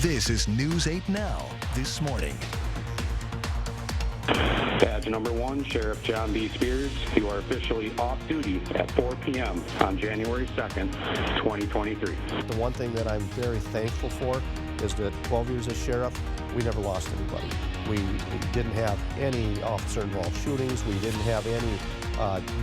This is News 8 Now, this morning. Badge number 1, Sheriff John B. Spears, you are officially off duty at 4 p.m. on January 2nd, 2023. The one thing that I'm very thankful for is that 12 years as sheriff, we never lost anybody. We didn't have any officer-involved shootings. We didn't have any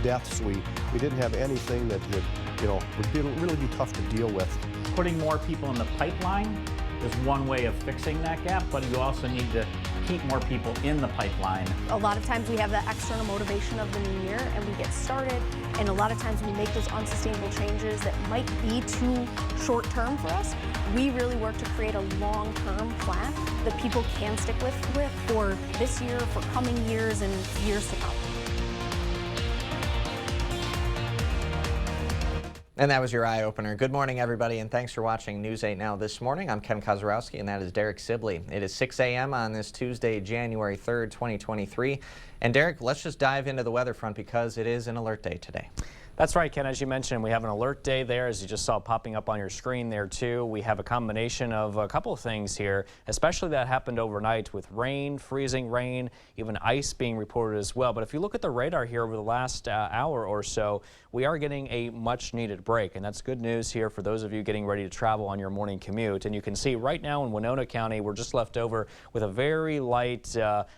deaths. We didn't have anything that would really be tough to deal with. Putting more people in the pipeline is one way of fixing that gap, but you also need to keep more people in the pipeline. A lot of times we have the external motivation of the new year and we get started, and a lot of times we make those unsustainable changes that might be too short term for us. We really work to create a long-term plan that people can stick with for this year, for coming years, and years to come. And that was your eye-opener. Good morning, everybody, and thanks for watching News 8 Now this morning. I'm Ken Kozarowski, and that is Derek Sibley. It is 6 a.m. on this Tuesday, January 3rd, 2023. And Derek, let's just dive into the weather front because it is an alert day today. That's right, Ken. As you mentioned, we have an alert day there, as you just saw popping up on your screen there, too. We have a combination of a couple of things here, especially that happened overnight with rain, freezing rain, even ice being reported as well. But if you look at the radar here over the last hour or so, we are getting a much-needed break, and that's good news here for those of you getting ready to travel on your morning commute. And you can see right now in Winona County, we're just left over with a very light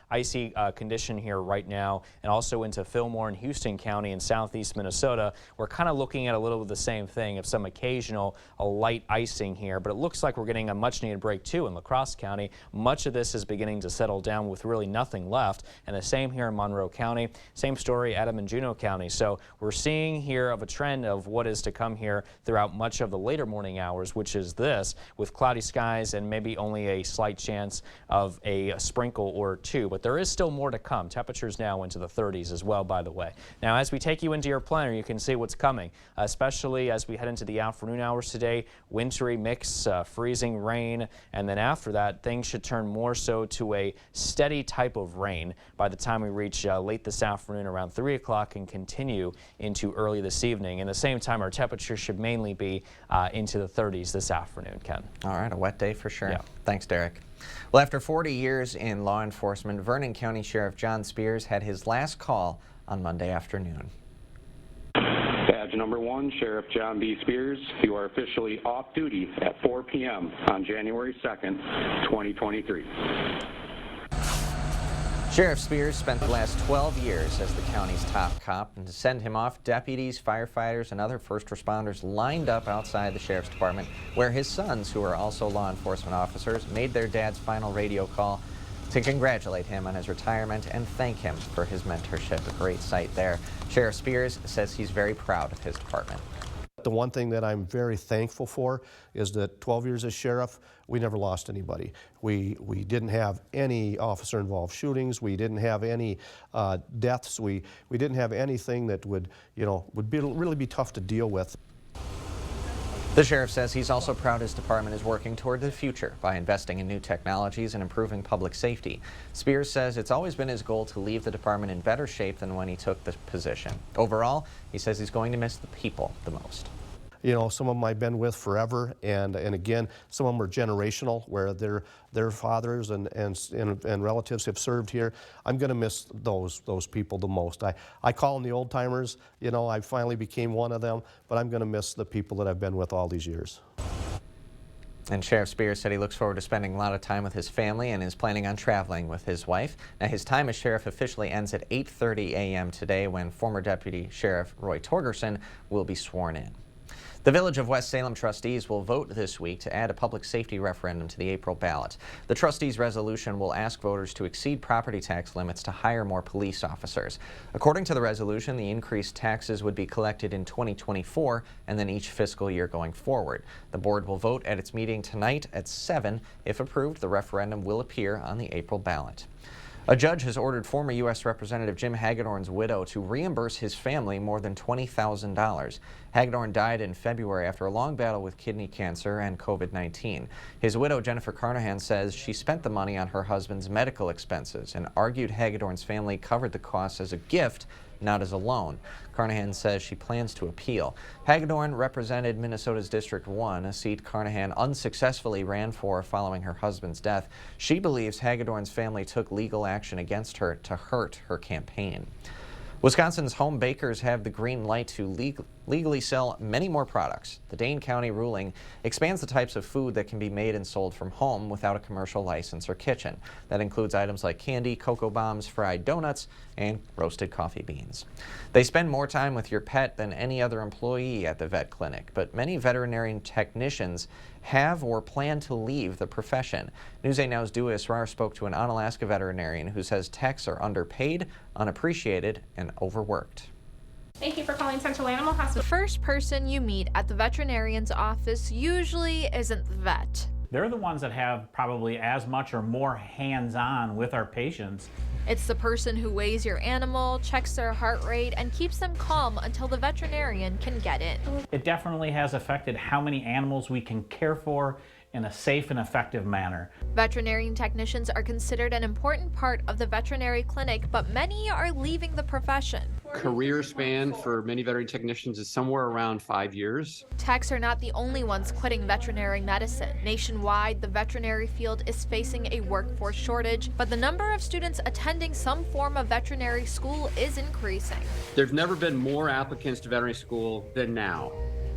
icy condition here right now, and also into Fillmore and Houston County in southeast Minnesota. We're kind of looking at a little of the same thing of some occasional light icing here, but it looks like we're getting a much-needed break too in La Crosse County. Much of this is beginning to settle down with really nothing left, and the same here in Monroe County. Same story, Adam and Juneau County. So we're seeing here of a trend of what is to come here throughout much of the later morning hours, which is this, with cloudy skies and maybe only a slight chance of a sprinkle or two. But there is still more to come. Temperatures now into the 30s as well, by the way. Now, as we take you into your planner, you can see what's coming, especially as we head into the afternoon hours today. Wintry mix, freezing rain, and then after that, things should turn more so to a steady type of rain by the time we reach late this afternoon around 3 o'clock and continue into early this evening. And at the same time, our temperature should mainly be into the 30s this afternoon, Ken. All right, a wet day for sure. Yeah. Thanks, Derek. Well, after 40 years in law enforcement, Vernon County Sheriff John Spears had his last call on Monday afternoon. Badge number 1, Sheriff John B. Spears, you are officially off duty at 4 p.m. on January 2nd, 2023. Sheriff Spears spent the last 12 years as the county's top cop, and to send him off, deputies, firefighters, and other first responders lined up outside the sheriff's department, where his sons, who are also law enforcement officers, made their dad's final radio call to congratulate him on his retirement and thank him for his mentorship. A great sight there. Sheriff Spears says he's very proud of his department. The one thing that I'm very thankful for is that 12 years as sheriff, we never lost anybody. We didn't have any officer-involved shootings. We didn't have any deaths. We didn't have anything that would really be tough to deal with. The sheriff says he's also proud his department is working toward the future by investing in new technologies and improving public safety. Spears says it's always been his goal to leave the department in better shape than when he took the position. Overall, he says he's going to miss the people the most. You know, some of them I've been with forever, and again, some of them are generational, where their fathers and relatives have served here. I'm going to miss those people the most. I call them the old timers. You know, I finally became one of them, but I'm going to miss the people that I've been with all these years. And Sheriff Spears said he looks forward to spending a lot of time with his family and is planning on traveling with his wife. Now, his time as sheriff officially ends at 8:30 a.m. today, when former Deputy Sheriff Roy Torgerson will be sworn in. The Village of West Salem trustees will vote this week to add a public safety referendum to the April ballot. The trustees' resolution will ask voters to exceed property tax limits to hire more police officers. According to the resolution, the increased taxes would be collected in 2024 and then each fiscal year going forward. The board will vote at its meeting tonight at 7. If approved, the referendum will appear on the April ballot. A judge has ordered former U.S. Representative Jim Hagedorn's widow to reimburse his family more than $20,000. Hagedorn died in February after a long battle with kidney cancer and COVID-19. His widow, Jennifer Carnahan, says she spent the money on her husband's medical expenses and argued Hagedorn's family covered the costs as a gift not as a loan. Carnahan says she plans to appeal. Hagedorn represented Minnesota's District 1, a seat Carnahan unsuccessfully ran for following her husband's death. She believes Hagedorn's family took legal action against her to hurt her campaign. Wisconsin's home bakers have the green light to legally sell many more products. The Dane County ruling expands the types of food that can be made and sold from home without a commercial license or kitchen. That includes items like candy, cocoa bombs, fried donuts, and roasted coffee beans. They spend more time with your pet than any other employee at the vet clinic, but many veterinarian technicians have or plan to leave the profession. News 8 Now's Dua Israr spoke to an Onalaska veterinarian who says techs are underpaid, unappreciated, and overworked. Thank you for calling Central Animal Hospital. The first person you meet at the veterinarian's office usually isn't the vet. They're the ones that have probably as much or more hands-on with our patients. It's the person who weighs your animal, checks their heart rate, and keeps them calm until the veterinarian can get in. It definitely has affected how many animals we can care for in a safe and effective manner. Veterinarian technicians are considered an important part of the veterinary clinic, but many are leaving the profession. Career span for many veterinary technicians is somewhere around 5 years. Techs are not the only ones quitting veterinary medicine. Nationwide, the veterinary field is facing a workforce shortage, but the number of students attending some form of veterinary school is increasing. There's never been more applicants to veterinary school than now.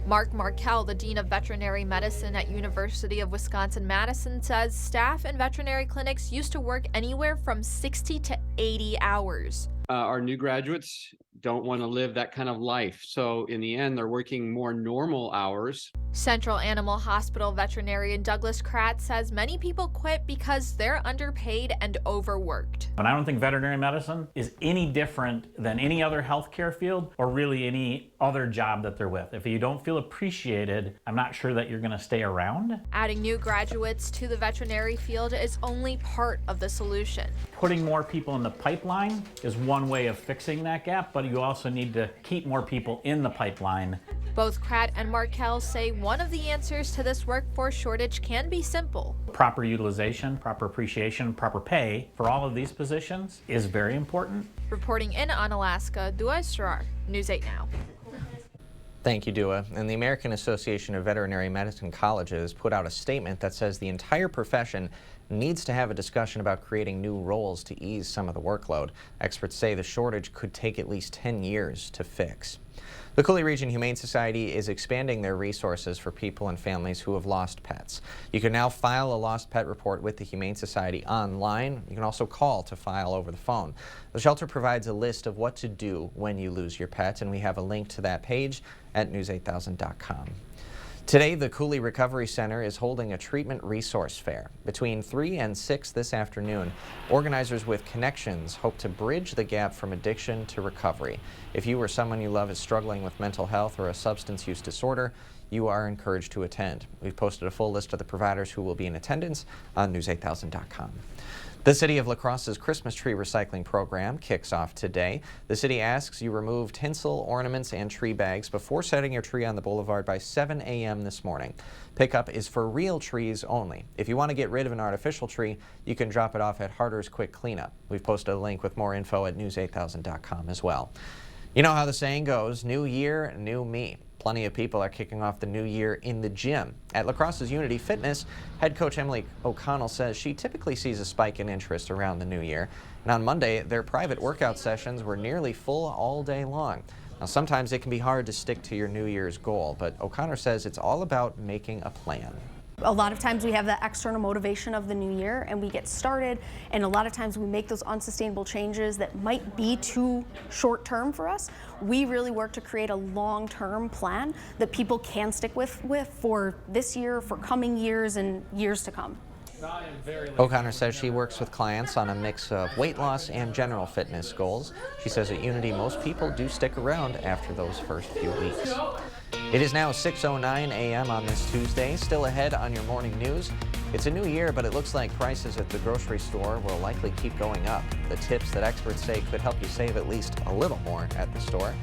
Mark Markell, the Dean of Veterinary Medicine at University of Wisconsin-Madison, says staff in veterinary clinics used to work anywhere from 60 to 80 hours. Our new graduates don't want to live that kind of life, so in the end, they're working more normal hours. Central Animal Hospital veterinarian Douglas Kratz says many people quit because they're underpaid and overworked. And I don't think veterinary medicine is any different than any other healthcare field or really any other job that they're with. If you don't feel appreciated, I'm not sure that you're going to stay around. Adding new graduates to the veterinary field is only part of the solution. Putting more people in the pipeline is one way of fixing that gap, but you also need to keep more people in the pipeline. Both Kratt and Markell say one of the answers to this workforce shortage can be simple. Proper utilization, proper appreciation, proper pay for all of these positions is very important. Reporting in Onalaska, Dua Israr, News 8 Now. Thank you, Dua. And the American Association of Veterinary Medicine Colleges put out a statement that says the entire profession needs to have a discussion about creating new roles to ease some of the workload. Experts say the shortage could take at least 10 years to fix. The Coulee Region Humane Society is expanding their resources for people and families who have lost pets. You can now file a lost pet report with the Humane Society online. You can also call to file over the phone. The shelter provides a list of what to do when you lose your pet, and we have a link to that page at news8000.com. Today, the Coulee Recovery Center is holding a treatment resource fair. Between 3 and 6 this afternoon, organizers with connections hope to bridge the gap from addiction to recovery. If you or someone you love is struggling with mental health or a substance use disorder, you are encouraged to attend. We've posted a full list of the providers who will be in attendance on news8000.com. The City of La Crosse's Christmas tree recycling program kicks off today. The city asks you remove tinsel, ornaments, and tree bags before setting your tree on the boulevard by 7 a.m. this morning. Pickup is for real trees only. If you want to get rid of an artificial tree, you can drop it off at Harder's Quick Cleanup. We've posted a link with more info at news8000.com as well. You know how the saying goes, new year, new me. Plenty of people are kicking off the new year in the gym. At La Crosse's Unity Fitness, head coach Emily O'Connell says she typically sees a spike in interest around the new year. And on Monday, their private workout sessions were nearly full all day long. Now, sometimes it can be hard to stick to your New Year's goal, but O'Connor says it's all about making a plan. A lot of times we have that external motivation of the new year and we get started, and a lot of times we make those unsustainable changes that might be too short term for us. We really work to create a long-term plan that people can stick with for this year, for coming years, and years to come. O'Connor says she works with clients on a mix of weight loss and general fitness goals. She says at Unity, most people do stick around after those first few weeks. It is now 6:09 a.m. on this Tuesday. Still ahead on your morning news. It's a new year, but it looks like prices at the grocery store will likely keep going up. The tips that experts say could help you save at least a little more at the store.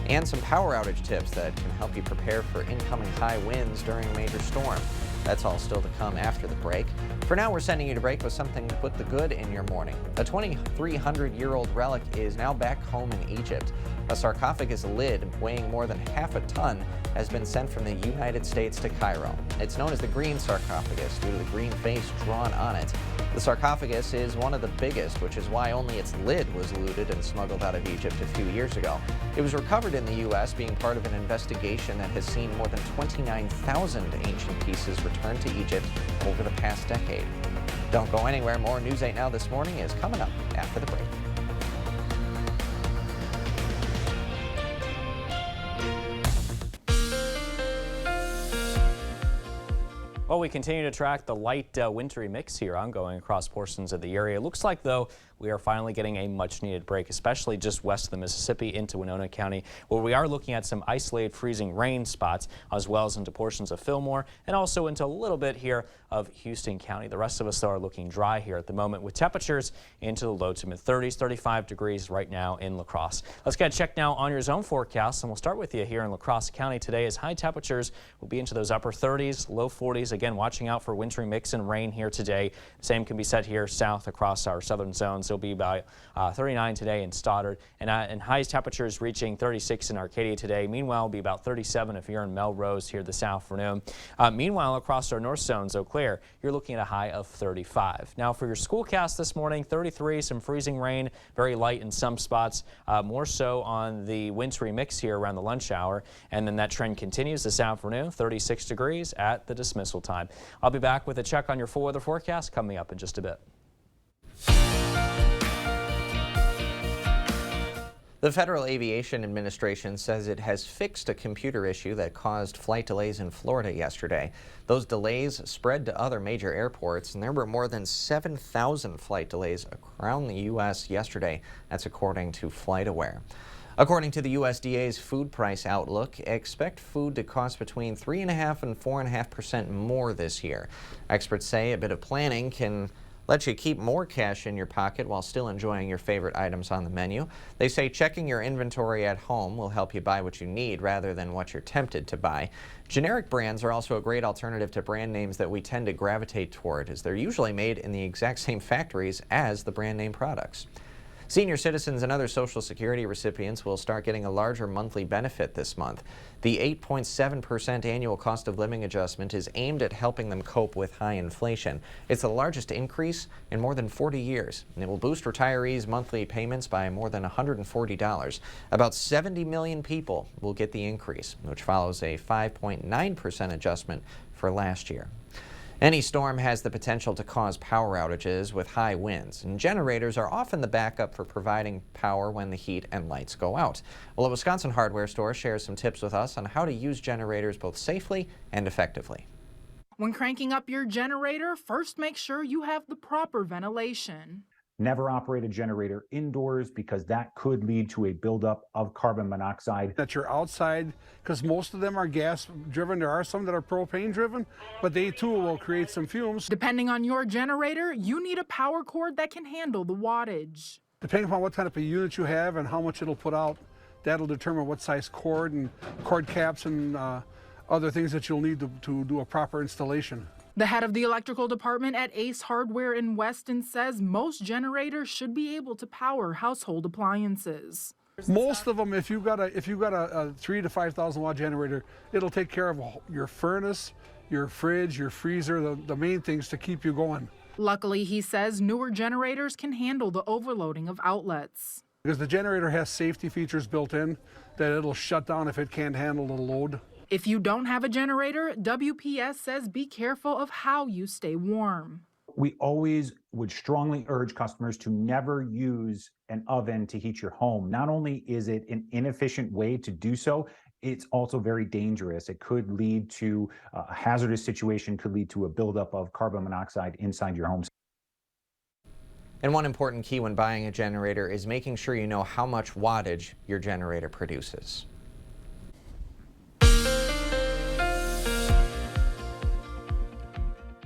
And some power outage tips that can help you prepare for incoming high winds during a major storm. That's all still to come after the break. For now, we're sending you to break with something to put the good in your morning. A 2,300-year-old relic is now back home in Egypt. A sarcophagus lid weighing more than half a ton has been sent from the United States to Cairo. It's known as the green sarcophagus due to the green face drawn on it. The sarcophagus is one of the biggest, which is why only its lid was looted and smuggled out of Egypt a few years ago. It was recovered in the U.S., being part of an investigation that has seen more than 29,000 ancient pieces returned to Egypt over the past decade. Don't go anywhere. More News 8 Now this morning is coming up after the break. Well, we continue to track the light wintry mix here ongoing across portions of the area. It looks like, though, we are finally getting a much-needed break, especially just west of the Mississippi into Winona County, where we are looking at some isolated freezing rain spots, as well as into portions of Fillmore and also into a little bit here of Houston County. The rest of us, though, are looking dry here at the moment with temperatures into the low to mid-30s, 35 degrees right now in La Crosse. Let's get a check now on your zone forecast, and we'll start with you here in La Crosse County today, as high temperatures will be into those upper 30s, low 40s. Again, watching out for wintry mix and rain here today. Same can be said here south across our southern zones. It'll be about 39 today in Stoddard, and highest temperatures reaching 36 in Arcadia today. Meanwhile, it'll be about 37 if you're in Melrose here this afternoon. Meanwhile, across our north zones, Eau Claire, you're looking at a high of 35. Now for your schoolcast this morning, 33, some freezing rain, very light in some spots, more so on the wintry mix here around the lunch hour, and then that trend continues this afternoon, 36 degrees at the dismissal time. I'll be back with a check on your full weather forecast coming up in just a bit. The Federal Aviation Administration says it has fixed a computer issue that caused flight delays in Florida yesterday. Those delays spread to other major airports, and there were more than 7,000 flight delays around the U.S. yesterday. That's according to FlightAware. According to the USDA's food price outlook, expect food to cost between 3.5% and 4.5% more this year. Experts say a bit of planning can let you keep more cash in your pocket while still enjoying your favorite items on the menu. They say checking your inventory at home will help you buy what you need rather than what you're tempted to buy. Generic brands are also a great alternative to brand names that we tend to gravitate toward, as they're usually made in the exact same factories as the brand name products. Senior citizens and other Social Security recipients will start getting a larger monthly benefit this month. The 8.7% annual cost of living adjustment is aimed at helping them cope with high inflation. It's the largest increase in more than 40 years, and it will boost retirees' monthly payments by more than $140. About 70 million people will get the increase, which follows a 5.9% adjustment for last year. Any storm has the potential to cause power outages with high winds, and generators are often the backup for providing power when the heat and lights go out. Well, a Wisconsin hardware store shares some tips with us on how to use generators both safely and effectively. When cranking up your generator, first make sure you have the proper ventilation. Never operate a generator indoors because that could lead to a buildup of carbon monoxide. That you're outside, because most of them are gas driven. There are some that are propane driven, but they too will create some fumes. Depending on your generator, you need a power cord that can handle the wattage. Depending upon what kind of a unit you have and how much it'll put out, that'll determine what size cord and cord caps and other things that you'll need to do a proper installation. The head of the electrical department at Ace Hardware in Weston says most generators should be able to power household appliances. Most of them, if you got a 3,000 to 5,000 watt generator, it'll take care of your furnace, your fridge, your freezer, the main things to keep you going. Luckily, he says newer generators can handle the overloading of outlets. Because the generator has safety features built in that it'll shut down if it can't handle the load. If you don't have a generator, WPS says be careful of how you stay warm. We always would strongly urge customers to never use an oven to heat your home. Not only is it an inefficient way to do so, it's also very dangerous. It could lead to a hazardous situation, could lead to a buildup of carbon monoxide inside your home. And one important key when buying a generator is making sure you know how much wattage your generator produces.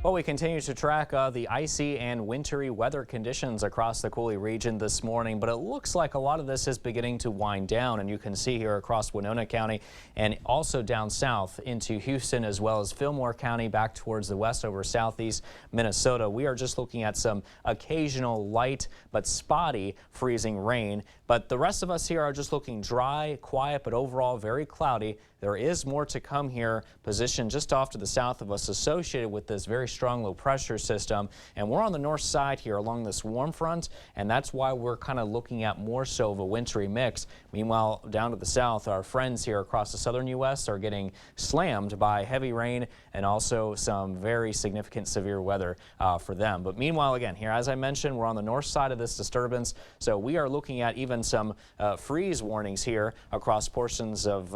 Well, we continue to track the icy and wintry weather conditions across the Coulee region this morning, but it looks like a lot of this is beginning to wind down, and you can see here across Winona County and also down south into Houston, as well as Fillmore County back towards the west over southeast Minnesota. We are just looking at some occasional light but spotty freezing rain, but the rest of us here are just looking dry, quiet, but overall very cloudy. There is more to come here, positioned just off to the south of us, associated with this very strong low pressure system. And we're on the north side here along this warm front, and that's why we're kind of looking at more so of a wintry mix. Meanwhile, down to the south, our friends here across the southern U.S. are getting slammed by heavy rain and also some very significant severe weather for them. But meanwhile, again, here, as I mentioned, we're on the north side of this disturbance, so we are looking at even some freeze warnings here across portions of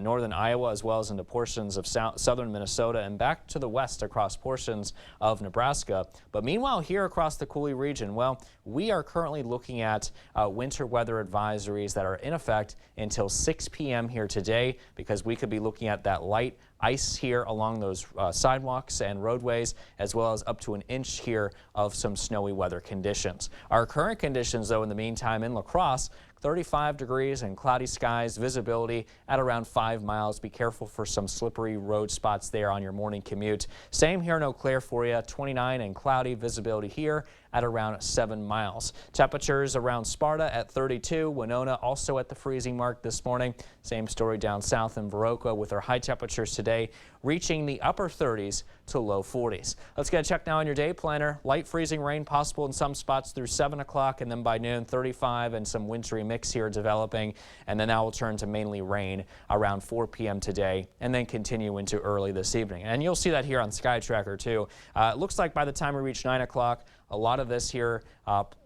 northern Iowa, as well as into portions of southern Minnesota and back to the west across portions of Nebraska. But meanwhile, here across the Coulee region, well, we are currently looking at winter weather advisories that are in effect until 6 p.m. here today, because we could be looking at that light ice here along those sidewalks and roadways, as well as up to an inch here of some snowy weather conditions. Our current conditions, though, in the meantime in La Crosse, 35 degrees and cloudy skies, visibility at around 5 miles. Be careful for some slippery road spots there on your morning commute. Same here in Eau Claire for you, 29 and cloudy, visibility here at around 7 miles. Temperatures around Sparta at 32, Winona also at the freezing mark this morning. Same story down south in Viroqua with our high temperatures today reaching the upper 30s to low 40s. Let's get a check now on your day planner. Light freezing rain possible in some spots through 7 o'clock, and then by noon 35 and some wintry mix here developing, and then that will turn to mainly rain around 4 p.m. today and then continue into early this evening. And you'll see that here on Sky Tracker too. It looks like by the time we reach 9 o'clock, a lot of this here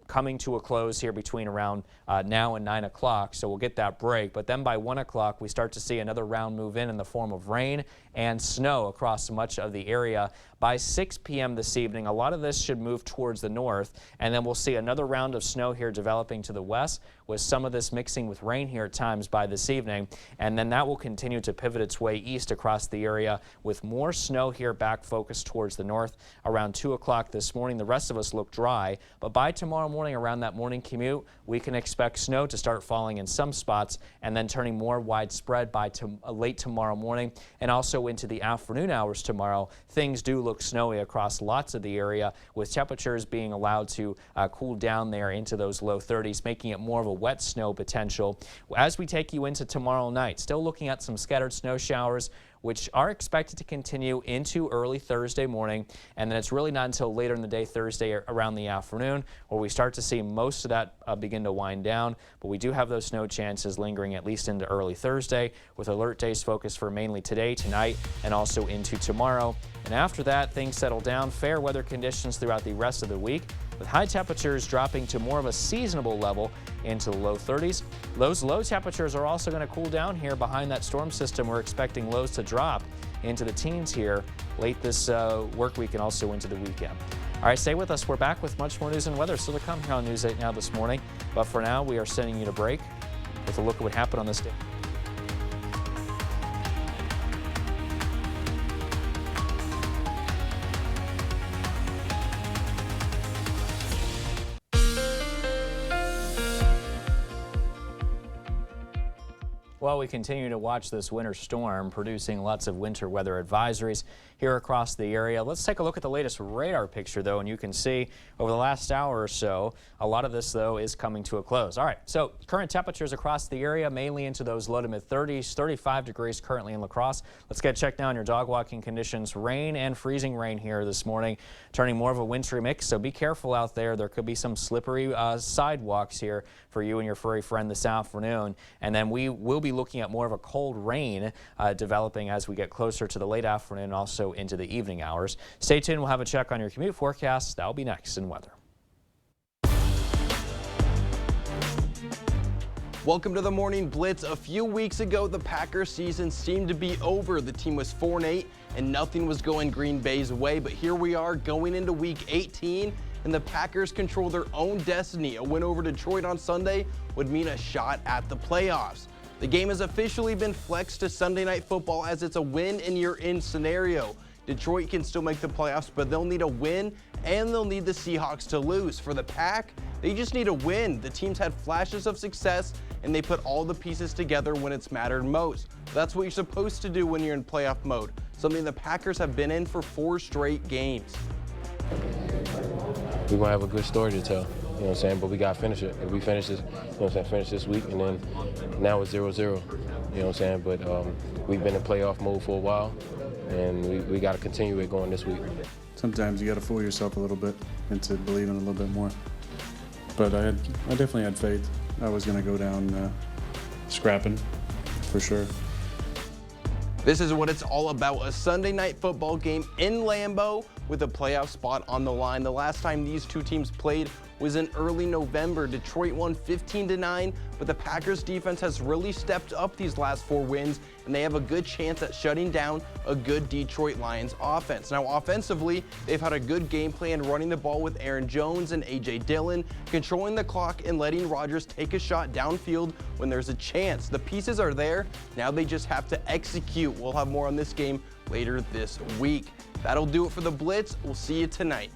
coming to a close here between around now and 9 o'clock, so we'll get that break. But then by 1 o'clock, we start to see another round move in the form of rain and snow across much of the area. By 6 p.m. this evening, a lot of this should move towards the north, and then we'll see another round of snow here developing to the west, with some of this mixing with rain here at times by this evening, and then that will continue to pivot its way east across the area with more snow here back focused towards the north around 2 o'clock this morning. The rest of us look dry, but by tomorrow morning, around that morning commute, we can expect snow to start falling in some spots and then turning more widespread by late tomorrow morning and also into the afternoon hours tomorrow. Things do look snowy across lots of the area, with temperatures being allowed to cool down there into those low 30s, making it more of a wet snow potential. As we take you into tomorrow night, still looking at some scattered snow showers, which are expected to continue into early Thursday morning, and then it's really not until later in the day Thursday around the afternoon where we start to see most of that begin to wind down. But we do have those snow chances lingering at least into early Thursday, with alert days focused for mainly today, tonight, and also into tomorrow. And after that, things settle down. Fair weather conditions throughout the rest of the week, with high temperatures dropping to more of a seasonable level into the low 30s. Those low temperatures are also going to cool down here behind that storm system. We're expecting lows to drop into the teens here late this work week and also into the weekend. All right, stay with us. We're back with much more news and weather still to come here on News 8 Now this morning. But for now, we are sending you to break with a look at what happened on this day. Well, we continue to watch this winter storm producing lots of winter weather advisories here across the area. Let's take a look at the latest radar picture, though, and you can see over the last hour or so, a lot of this, though, is coming to a close. All right, so current temperatures across the area, mainly into those low to mid 30s, 35 degrees currently in La Crosse. Let's get checked now on your dog walking conditions. Rain and freezing rain here this morning, turning more of a wintry mix, so be careful out there. There could be some slippery sidewalks here for you and your furry friend this afternoon. And then we will be looking at more of a cold rain developing as we get closer to the late afternoon, also into the evening hours. Stay tuned. We'll have a check on your commute forecast. That'll be next in weather. Welcome to the Morning Blitz. A few weeks ago, the Packers season seemed to be over. The team was 4-8 and nothing was going Green Bay's way. But here we are going into week 18, and the Packers control their own destiny. A win over Detroit on Sunday would mean a shot at the playoffs. The game has officially been flexed to Sunday Night Football as it's a win and you're in scenario. Detroit can still make the playoffs, but they'll need a win and they'll need the Seahawks to lose. For the Pack, they just need a win. The team's had flashes of success and they put all the pieces together when it's mattered most. That's what you're supposed to do when you're in playoff mode, something the Packers have been in for 4 straight games. We're gonna have a good story to tell, you know what I'm saying? But we gotta finish it. If we finish this, you know what I'm saying, finish this week, and then now it's 0-0, you know what I'm saying? But we've been in playoff mode for a while, and we gotta continue it going this week. Sometimes you gotta fool yourself a little bit into believing a little bit more. But I definitely had faith. I was gonna go down scrapping, for sure. This is what it's all about, a Sunday night football game in Lambeau with a playoff spot on the line. The last time these two teams played was in early November. Detroit won 15-9, but the Packers defense has really stepped up these last 4 wins, and they have a good chance at shutting down a good Detroit Lions offense. Now, offensively, they've had a good game plan running the ball with Aaron Jones and A.J. Dillon, controlling the clock and letting Rodgers take a shot downfield when there's a chance. The pieces are there. Now they just have to execute. We'll have more on this game later this week. That'll do it for the Blitz. We'll see you tonight.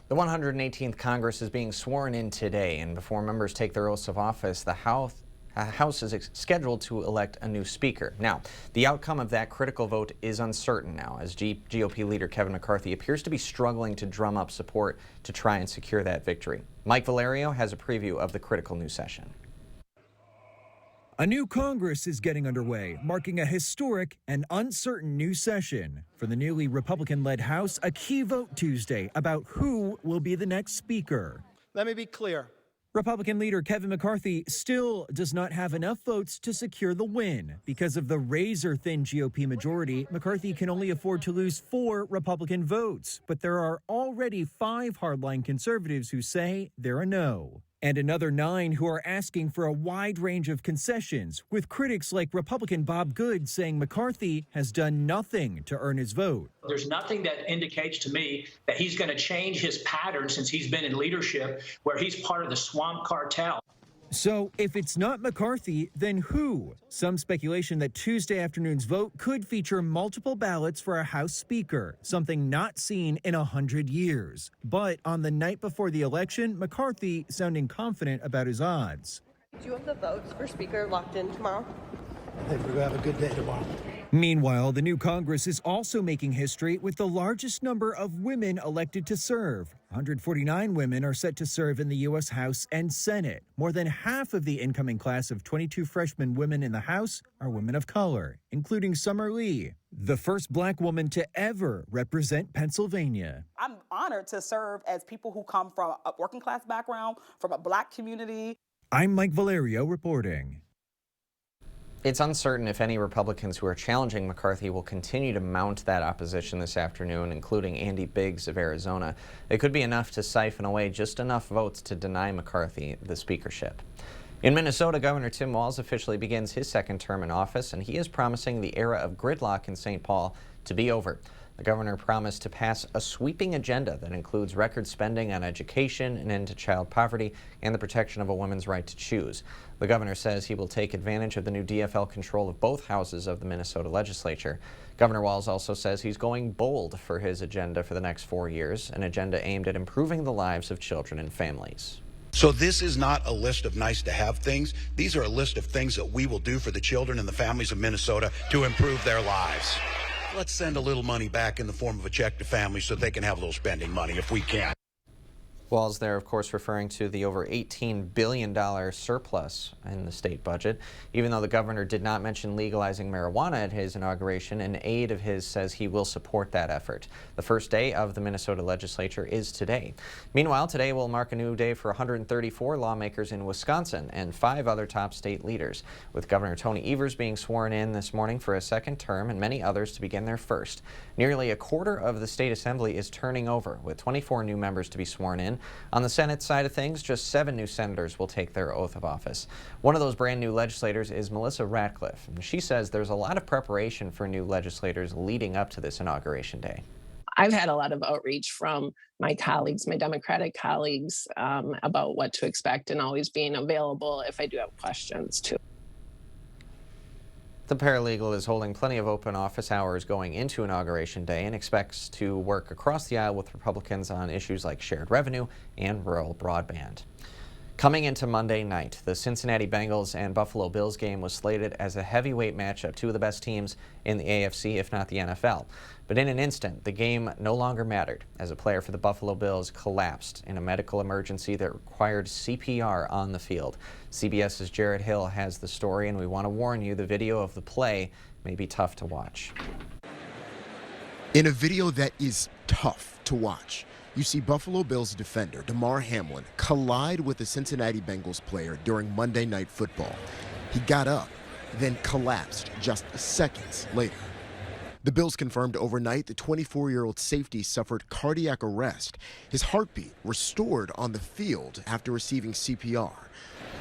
The 118th Congress is being sworn in today, and before members take their oaths of office, the House is scheduled to elect a new speaker. Now, the outcome of that critical vote is uncertain now, as GOP leader Kevin McCarthy appears to be struggling to drum up support to try and secure that victory. Mike Valerio has a preview of the critical new session. A new Congress is getting underway, marking a historic and uncertain new session. For the newly Republican-led House, a key vote Tuesday about who will be the next speaker. Let me be clear. Republican leader Kevin McCarthy still does not have enough votes to secure the win. Because of the razor-thin GOP majority, McCarthy can only afford to lose 4 Republican votes. But there are already 5 hardline conservatives who say they're a no. And another 9 who are asking for a wide range of concessions, with critics like Republican Bob Good saying McCarthy has done nothing to earn his vote. There's nothing that indicates to me that he's going to change his pattern since he's been in leadership, where he's part of the swamp cartel. So if it's not McCarthy, then who? Some speculation that Tuesday afternoon's vote could feature multiple ballots for a House Speaker, something not seen in 100 years. But on the night before the election, McCarthy sounding confident about his odds. Do you have the votes for Speaker locked in tomorrow? I think we're going to have a good day tomorrow. Meanwhile, the new Congress is also making history with the largest number of women elected to serve. 149 women are set to serve in the U.S. House and Senate. More than half of the incoming class of 22 freshman women in the House are women of color, including Summer Lee, the first black woman to ever represent Pennsylvania. I'm honored to serve as people who come from a working class background, from a black community. I'm Mike Valerio reporting. It's uncertain if any Republicans who are challenging McCarthy will continue to mount that opposition this afternoon, including Andy Biggs of Arizona. It could be enough to siphon away just enough votes to deny McCarthy the speakership. In Minnesota, Governor Tim Walz officially begins his 2nd term in office, and he is promising the era of gridlock in St. Paul to be over. The governor promised to pass a sweeping agenda that includes record spending on education, an end to child poverty, and the protection of a woman's right to choose. The governor says he will take advantage of the new DFL control of both houses of the Minnesota legislature. Governor Walz also says he's going bold for his agenda for the next 4 years, an agenda aimed at improving the lives of children and families. So this is not a list of nice to have things. These are a list of things that we will do for the children and the families of Minnesota to improve their lives. Let's send a little money back in the form of a check to families so they can have a little spending money if we can. Walz there, of course, referring to the over $18 billion surplus in the state budget. Even though the governor did not mention legalizing marijuana at his inauguration, an aide of his says he will support that effort. The first day of the Minnesota legislature is today. Meanwhile, today will mark a new day for 134 lawmakers in Wisconsin and 5 other top state leaders, with Governor Tony Evers being sworn in this morning for a 2nd term and many others to begin their 1st. Nearly a quarter of the state assembly is turning over, with 24 new members to be sworn in. On the Senate side of things, just 7 new senators will take their oath of office. One of those brand new legislators is Melissa Ratcliffe. She says there's a lot of preparation for new legislators leading up to this inauguration day. I've had a lot of outreach from my colleagues, my Democratic colleagues, about what to expect and always being available if I do have questions too. The paralegal is holding plenty of open office hours going into Inauguration Day and expects to work across the aisle with Republicans on issues like shared revenue and rural broadband. Coming into Monday night, the Cincinnati Bengals and Buffalo Bills game was slated as a heavyweight matchup, two of the best teams in the AFC, if not the NFL. But in an instant, the game no longer mattered as a player for the Buffalo Bills collapsed in a medical emergency that required CPR on the field. CBS's Jared Hill has the story, and we want to warn you, the video of the play may be tough to watch. In a video that is tough to watch, you see Buffalo Bills defender Damar Hamlin collide with a Cincinnati Bengals player during Monday Night Football. He got up, then collapsed just seconds later. The Bills confirmed overnight the 24-year-old safety suffered cardiac arrest. His heartbeat restored on the field after receiving CPR.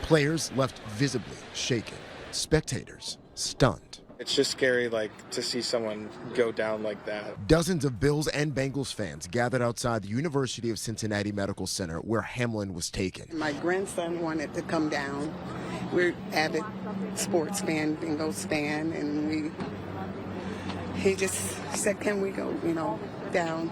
Players left visibly shaken. Spectators stunned. It's just scary, to see someone go down like that. Dozens of Bills and Bengals fans gathered outside the University of Cincinnati Medical Center where Hamlin was taken. My grandson wanted to come down. We're avid sports fan, Bengals fan, and he just said, can we go, down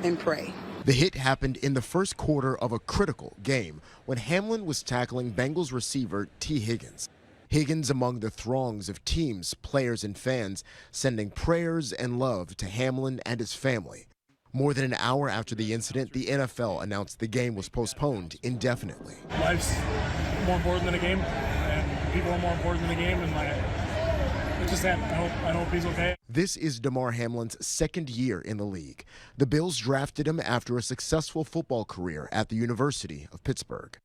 and pray. The hit happened in the first quarter of a critical game when Hamlin was tackling Bengals receiver T. Higgins. Higgins among the throngs of teams, players, and fans sending prayers and love to Hamlin and his family. More than an hour after the incident, the NFL announced the game was postponed indefinitely. Life's more important than a game, and people are more important than the game, and it just happened. I hope he's okay. This is Damar Hamlin's second year in the league. The Bills drafted him after a successful football career at the University of Pittsburgh.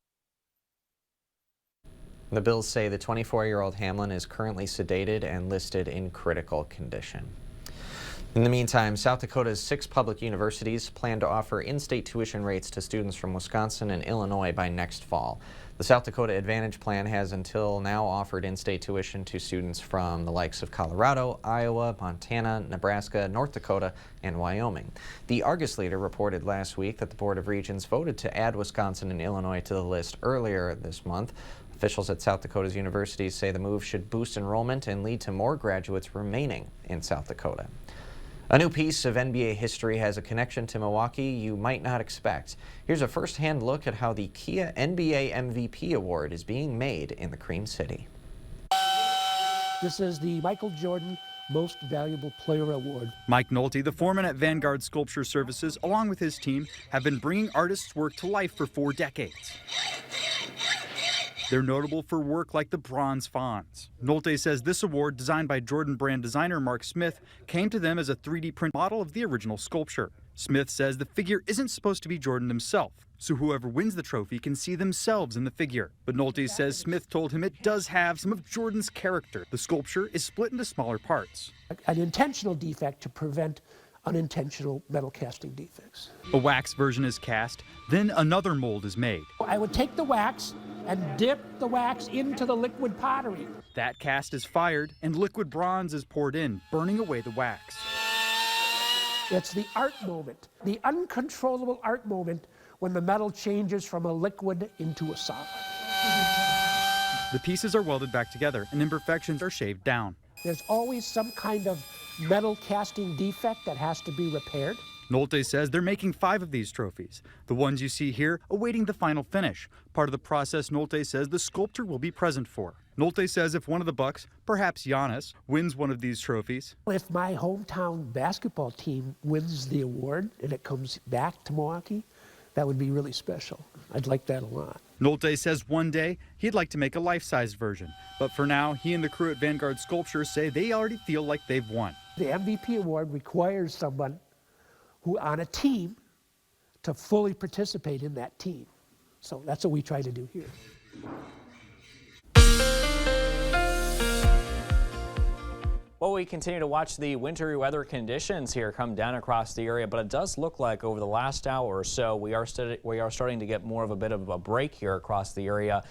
The Bills say the 24-year-old Hamlin is currently sedated and listed in critical condition. In the meantime, South Dakota's 6 public universities plan to offer in-state tuition rates to students from Wisconsin and Illinois by next fall. The South Dakota Advantage Plan has until now offered in-state tuition to students from the likes of Colorado, Iowa, Montana, Nebraska, North Dakota, and Wyoming. The Argus Leader reported last week that the Board of Regents voted to add Wisconsin and Illinois to the list earlier this month. Officials at South Dakota's universities say the move should boost enrollment and lead to more graduates remaining in South Dakota. A new piece of NBA history has a connection to Milwaukee you might not expect. Here's a first-hand look at how the Kia NBA MVP award is being made in the Cream City. This is the Michael Jordan Most Valuable Player Award. Mike Nolte, the foreman at Vanguard Sculpture Services, along with his team, have been bringing artists' work to life for 4 decades. They're notable for work like the bronze fawns. Nolte says this award, designed by Jordan brand designer Mark Smith, came to them as a 3D print model of the original sculpture. Smith says the figure isn't supposed to be Jordan himself, so whoever wins the trophy can see themselves in the figure. But Nolte says Smith told him it does have some of Jordan's character. The sculpture is split into smaller parts. An intentional defect to prevent unintentional metal casting defects. A wax version is cast, then another mold is made. I would take the wax and dip the wax into the liquid pottery. That cast is fired and liquid bronze is poured in, burning away the wax. It's the art moment, the uncontrollable art moment when the metal changes from a liquid into a solid. The pieces are welded back together and imperfections are shaved down. There's always some kind of metal casting defect that has to be repaired. Nolte says they're making 5 of these trophies. The ones you see here awaiting the final finish. Part of the process Nolte says the sculptor will be present for. Nolte says if one of the Bucks, perhaps Giannis, wins one of these trophies. If my hometown basketball team wins the award and it comes back to Milwaukee, that would be really special. I'd like that a lot. Nolte says one day he'd like to make a life-size version. But for now, he and the crew at Vanguard Sculpture say they already feel like they've won. The MVP award requires someone who on a team to fully participate in that team. So that's what we try to do here. Well, we continue to watch the wintry weather conditions here come down across the area, but it does look like over the last hour or so we are starting to get more of a bit of a break here across the area.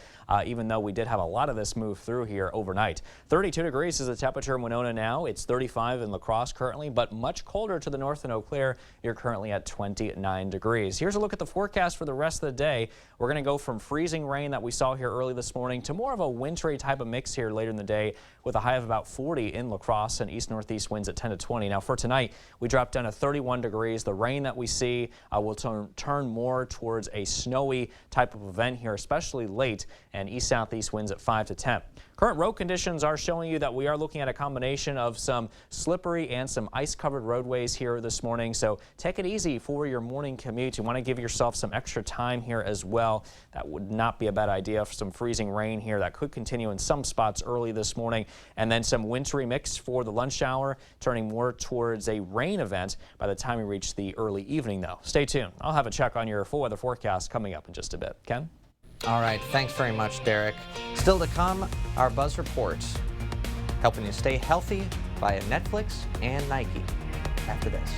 even though we did have a lot of this move through here overnight. 32 degrees is the temperature in Winona now. It's 35 in La Crosse currently, but much colder to the north in Eau Claire. You're currently at 29 degrees. Here's a look at the forecast for the rest of the day. We're going to go from freezing rain that we saw here early this morning to more of a wintry type of mix here later in the day, with a high of about 40 in La Crosse and east-northeast winds at 10 to 20. Now for tonight, we dropped down to 31 degrees. The rain that we see will turn more towards a snowy type of event here, especially late, and east-southeast winds at 5 to 10. Current road conditions are showing you that we are looking at a combination of some slippery and some ice-covered roadways here this morning, so take it easy for your morning commute. You want to give yourself some extra time here as well. That would not be a bad idea for some freezing rain here that could continue in some spots early this morning, and then some wintry mix for the lunch hour, turning more towards a rain event by the time we reach the early evening, though. Stay tuned. I'll have a check on your full weather forecast coming up in just a bit. Ken? All right, thanks very much, Derek. Still to come, our Buzz Reports, helping you stay healthy via Netflix and Nike. After this.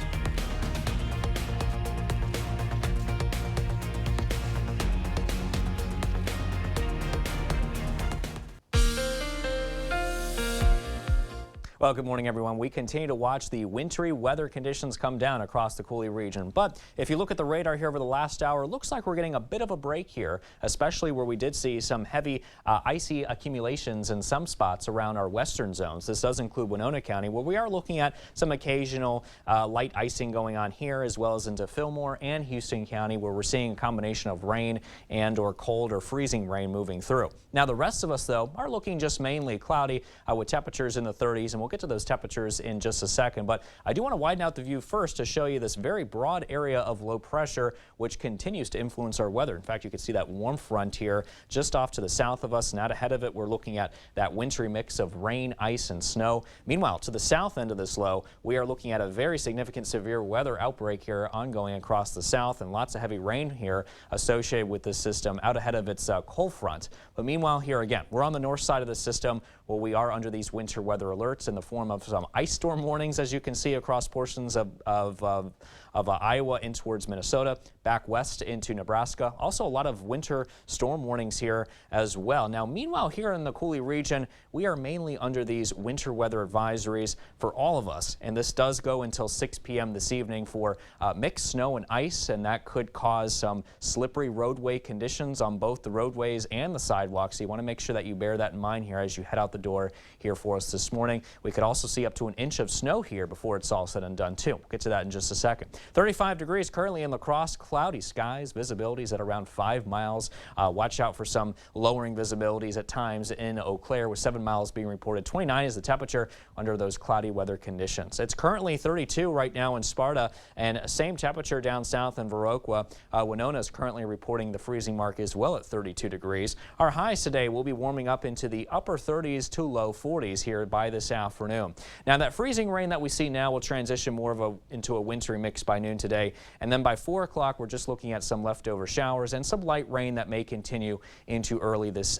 Well, good morning, everyone. We continue to watch the wintry weather conditions come down across the Coulee region. But if you look at the radar here over the last hour, it looks like we're getting a bit of a break here, especially where we did see some heavy icy accumulations in some spots around our western zones. This does include Winona County, where we are looking at some occasional light icing going on here, as well as into Fillmore and Houston County, where we're seeing a combination of rain and or cold or freezing rain moving through. Now, the rest of us, though, are looking just mainly cloudy with temperatures in the 30s, and we'll get to those temperatures in just a second. But I do want to widen out the view first to show you this very broad area of low pressure, which continues to influence our weather. In fact, you can see that warm front here just off to the south of us, and out ahead of it, we're looking at that wintry mix of rain, ice, and snow. Meanwhile, to the south end of this low, we are looking at a very significant severe weather outbreak here ongoing across the south, and lots of heavy rain here associated with this system out ahead of its cold front. But meanwhile, here again, we're on the north side of the system, where we are under these winter weather alerts in the form of some ice storm warnings, as you can see across portions of Iowa in towards Minnesota, back west into Nebraska. Also a lot of winter storm warnings here as well. Now, meanwhile, here in the Coulee region, we are mainly under these winter weather advisories for all of us, and this does go until 6 p.m. this evening for mixed snow and ice, and that could cause some slippery roadway conditions on both the roadways and the sidewalks. So you want to make sure that you bear that in mind here as you head out the door here for us this morning. We could also see up to an inch of snow here before it's all said and done too. We'll get to that in just a second. 35 degrees currently in La Crosse, cloudy skies, visibilities at around 5 miles. Watch out for some lowering visibilities at times in Eau Claire, with 7 miles being reported. 29 is the temperature under those cloudy weather conditions. It's currently 32 right now in Sparta, and same temperature down south in Viroqua. Winona is currently reporting the freezing mark as well at 32 degrees. Our highs today will be warming up into the upper 30s to low 40s here by this afternoon. Now, that freezing rain that we see now will transition more into a wintry mix by noon today, and then by 4 o'clock we're just looking at some leftover showers and some light rain that may continue into early this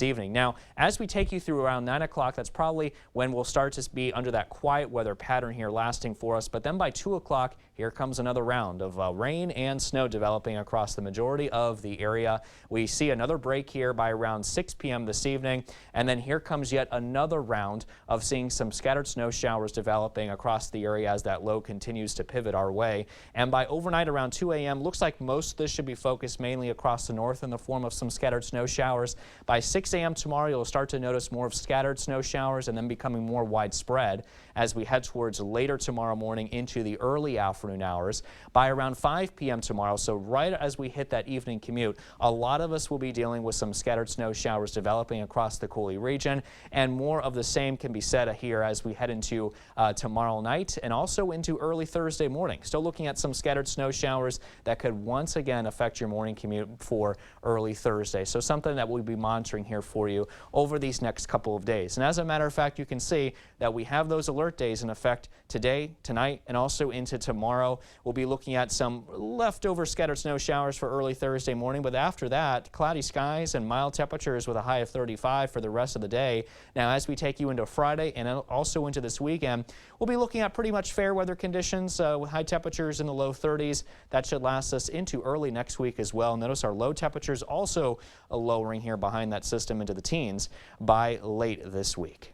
evening. Now, as we take you through around 9 o'clock, that's probably when we'll start to be under that quiet weather pattern here lasting for us. But then by 2 o'clock, here comes another round of rain and snow developing across the majority of the area. We see another break here by around 6 p.m. this evening, and then here comes yet another round of seeing some scattered snow showers developing across the area as that low continues to pivot our way. And by overnight around 2 a.m., looks like most of this should be focused mainly across the north in the form of some scattered snow showers. By 6 a.m. tomorrow, you'll start to notice more of scattered snow showers and then becoming more widespread as we head towards later tomorrow morning into the early afternoon hours. By around 5 p.m. tomorrow, so right as we hit that evening commute, a lot of us will be dealing with some scattered snow showers developing across the Coulee region, and more of the same can be said here as we head into tomorrow night and also into early Thursday morning. Still looking at some scattered snow showers that could once again affect your morning commute for early Thursday. So something that we'll be monitoring here for you over these next couple of days. And as a matter of fact, you can see that we have those alert days in effect today, tonight, and also into tomorrow. We'll be looking at some leftover scattered snow showers for early Thursday morning, but after that, cloudy skies and mild temperatures with a high of 35 for for the rest of the day. Now, as we take you into Friday and also into this weekend, we'll be looking at pretty much fair weather conditions with high temperatures in the low 30s. That should last us into early next week as well. Notice our low temperatures also lowering here behind that system into the teens by late this week.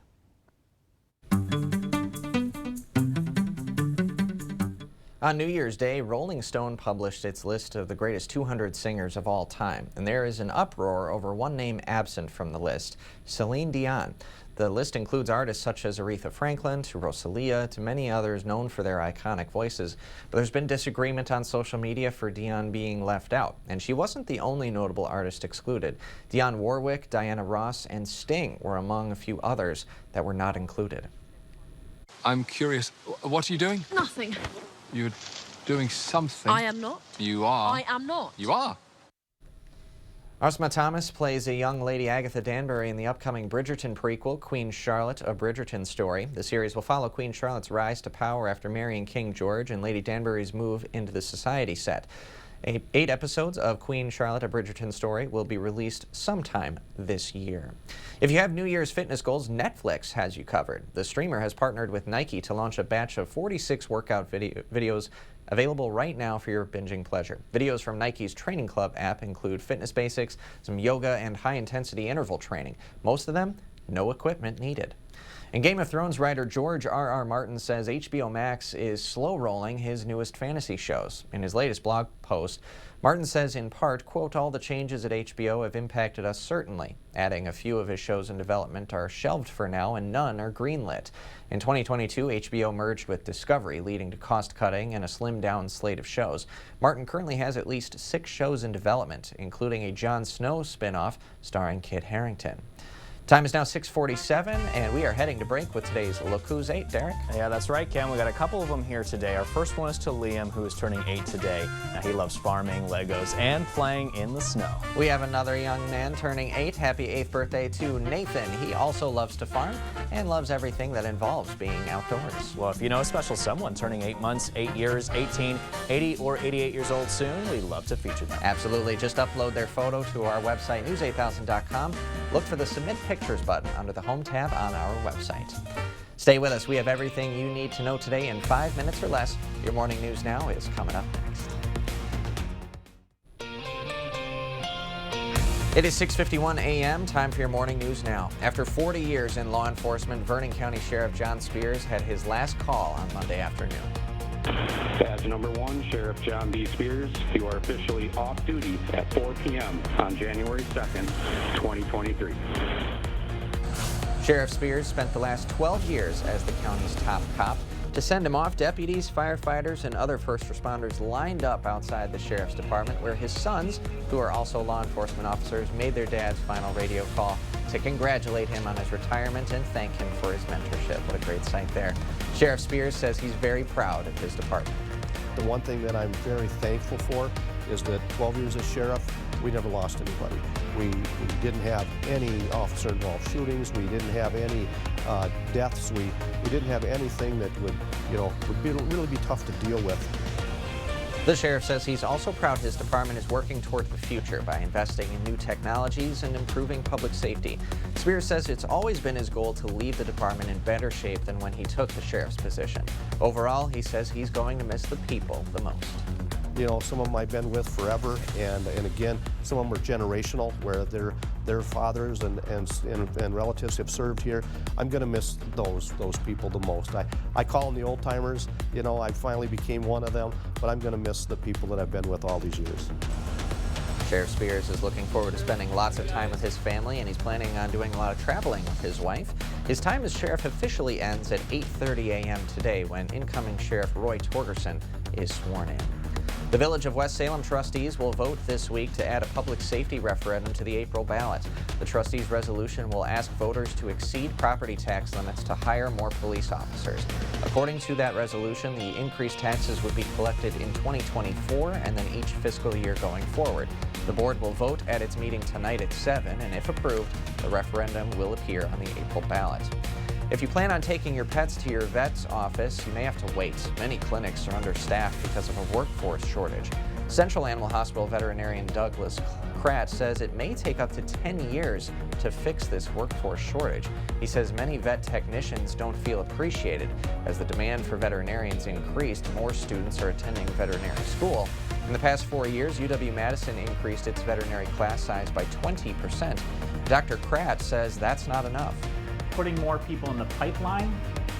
On New Year's Day, Rolling Stone published its list of the greatest 200 singers of all time, and there is an uproar over one name absent from the list, Celine Dion. The list includes artists such as Aretha Franklin to Rosalia to many others known for their iconic voices, but there's been disagreement on social media for Dion being left out, and she wasn't the only notable artist excluded. Dionne Warwick, Diana Ross, and Sting were among a few others that were not included. I'm curious, what are you doing? Nothing. You're doing something. I am not. You are. I am not. You are. Ozma Thomas plays a young Lady Agatha Danbury in the upcoming Bridgerton prequel, Queen Charlotte, A Bridgerton Story. The series will follow Queen Charlotte's rise to power after marrying King George and Lady Danbury's move into the society set. 8 episodes of Queen Charlotte, A Bridgerton Story will be released sometime this year. If you have New Year's fitness goals, Netflix has you covered. The streamer has partnered with Nike to launch a batch of 46 workout videos available right now for your binging pleasure. Videos from Nike's Training Club app include fitness basics, some yoga, and high-intensity interval training. Most of them, no equipment needed. And Game of Thrones writer George R.R. Martin says HBO Max is slow-rolling his newest fantasy shows. In his latest blog post, Martin says in part, quote, "All the changes at HBO have impacted us certainly," adding a few of his shows in development are shelved for now and none are greenlit. In 2022, HBO merged with Discovery, leading to cost-cutting and a slimmed-down slate of shows. Martin currently has at least 6 shows in development, including a Jon Snow spin-off starring Kit Harington. Time is now 6:47, and we are heading to break with today's Look Who's 8, Derek. Yeah, that's right, Ken. We got a couple of them here today. Our first one is to Liam, who is turning 8 today. Now, he loves farming, Legos, and playing in the snow. We have another young man turning 8. Happy 8th birthday to Nathan. He also loves to farm and loves everything that involves being outdoors. Well, if you know a special someone turning 8 months, 8 years, 18, 80, or 88 years old soon, we'd love to feature them. Absolutely. Just upload their photo to our website, news8000.com. Look for the Submit Pictures button under the Home tab on our website. Stay with us. We have everything you need to know today in 5 minutes or less. Your morning news now is coming up next. It is 6:51 a.m. Time for your morning news now. After 40 years in law enforcement, Vernon County Sheriff John Spears had his last call on Monday afternoon. Badge number 1, Sheriff John B. Spears, you are officially off duty at 4 p.m. on January 2nd, 2023. Sheriff Spears spent the last 12 years as the county's top cop. To send him off, deputies, firefighters, and other first responders lined up outside the sheriff's department where his sons, who are also law enforcement officers, made their dad's final radio call to congratulate him on his retirement and thank him for his mentorship. What a great sight there. Sheriff Spears says he's very proud of his department. The one thing that I'm very thankful for is that 12 years as sheriff, we never lost anybody. We didn't have any officer-involved shootings. We didn't have any deaths. We didn't have anything that would really be tough to deal with. The sheriff says he's also proud his department is working toward the future by investing in new technologies and improving public safety. Spears says it's always been his goal to leave the department in better shape than when he took the sheriff's position. Overall, he says he's going to miss the people the most. You know, some of them I've been with forever, and again, some of them are generational, where their fathers and relatives have served here. I'm going to miss those people the most. I call them the old timers. You know, I finally became one of them, but I'm going to miss the people that I've been with all these years. Sheriff Spears is looking forward to spending lots of time with his family, and he's planning on doing a lot of traveling with his wife. His time as sheriff officially ends at 8:30 a.m. today when incoming Sheriff Roy Torgerson is sworn in. The Village of West Salem trustees will vote this week to add a public safety referendum to the April ballot. The trustees' resolution will ask voters to exceed property tax limits to hire more police officers. According to that resolution, the increased taxes would be collected in 2024 and then each fiscal year going forward. The board will vote at its meeting tonight at 7, and if approved, the referendum will appear on the April ballot. If you plan on taking your pets to your vet's office, you may have to wait. Many clinics are understaffed because of a workforce shortage. Central Animal Hospital veterinarian Douglas Kratz says it may take up to 10 years to fix this workforce shortage. He says many vet technicians don't feel appreciated. As the demand for veterinarians increased, more students are attending veterinary school. In the past 4 years, UW-Madison increased its veterinary class size by 20%. Dr. Kratz says that's not enough. Putting more people in the pipeline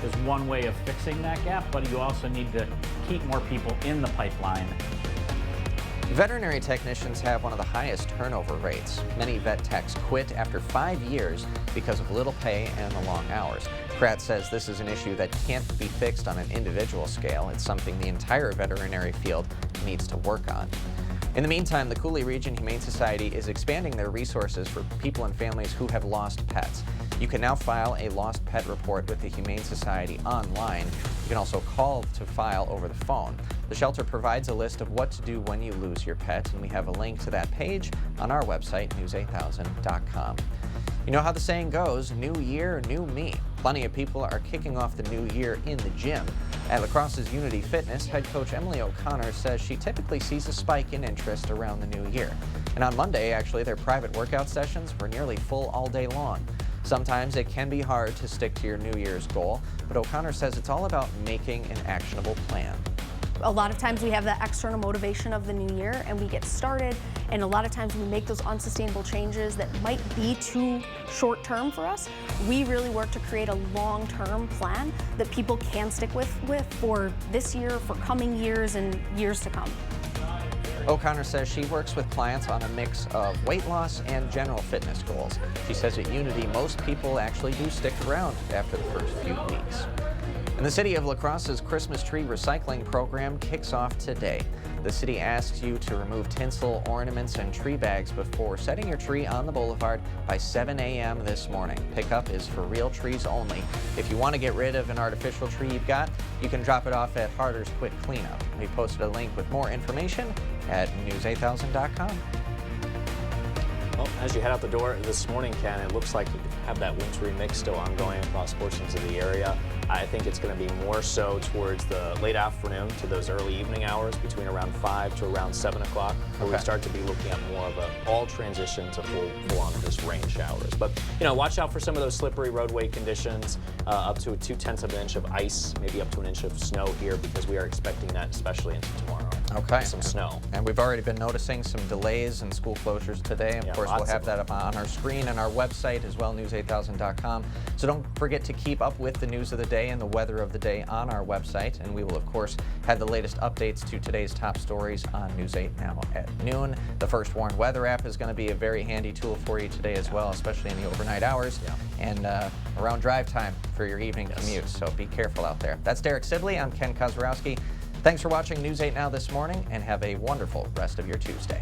is one way of fixing that gap, but you also need to keep more people in the pipeline. Veterinary technicians have one of the highest turnover rates. Many vet techs quit after 5 years because of little pay and the long hours. Kratz says this is an issue that can't be fixed on an individual scale. It's something the entire veterinary field needs to work on. In the meantime, the Cooley Region Humane Society is expanding their resources for people and families who have lost pets. You can now file a lost pet report with the Humane Society online. You can also call to file over the phone. The shelter provides a list of what to do when you lose your pet, and we have a link to that page on our website, news8000.com. You know how the saying goes, new year, new me. Plenty of people are kicking off the new year in the gym. At La Crosse's Unity Fitness, head coach Emily O'Connor says she typically sees a spike in interest around the new year. And on Monday, actually, their private workout sessions were nearly full all day long. Sometimes it can be hard to stick to your New Year's goal, but O'Connor says it's all about making an actionable plan. A lot of times we have that external motivation of the new year and we get started, and a lot of times we make those unsustainable changes that might be too short term for us. We really work to create a long-term plan that people can stick with for this year, for coming years and years to come. O'Connor says she works with clients on a mix of weight loss and general fitness goals. She says at Unity, most people actually do stick around after the first few weeks. And the City of La Crosse's Christmas tree recycling program kicks off today. The city asks you to remove tinsel, ornaments, and tree bags before setting your tree on the boulevard by 7 a.m. this morning. Pickup is for real trees only. If you want to get rid of an artificial tree you've got, you can drop it off at Harder's Quick Cleanup. We posted a link with more information at news8000.com. Well, as you head out the door this morning, Ken, it looks like you have that wintry mix still ongoing across portions of the area. I think it's going to be more so towards the late afternoon to those early evening hours between around 5 to around 7 o'clock, where we start to be looking at more of a all transition to full-on just rain showers. But, you know, watch out for some of those slippery roadway conditions, up to 2/10 of an inch of ice, maybe up to an inch of snow here, because we are expecting that especially into tomorrow. Okay. Some snow. And we've already been noticing some delays and school closures today. Of course, we'll have that up on our screen and our website as well, news8000.com. So don't forget to keep up with the news of the day and the weather of the day on our website. And we will, of course, have the latest updates to today's top stories on News 8 now at noon. The First Warn weather app is going to be a very handy tool for you today as well, especially in the overnight hours and around drive time for your evening commute. So be careful out there. That's Derek Sibley. I'm Ken Kozorowski. Thanks for watching News 8 Now this morning, and have a wonderful rest of your Tuesday.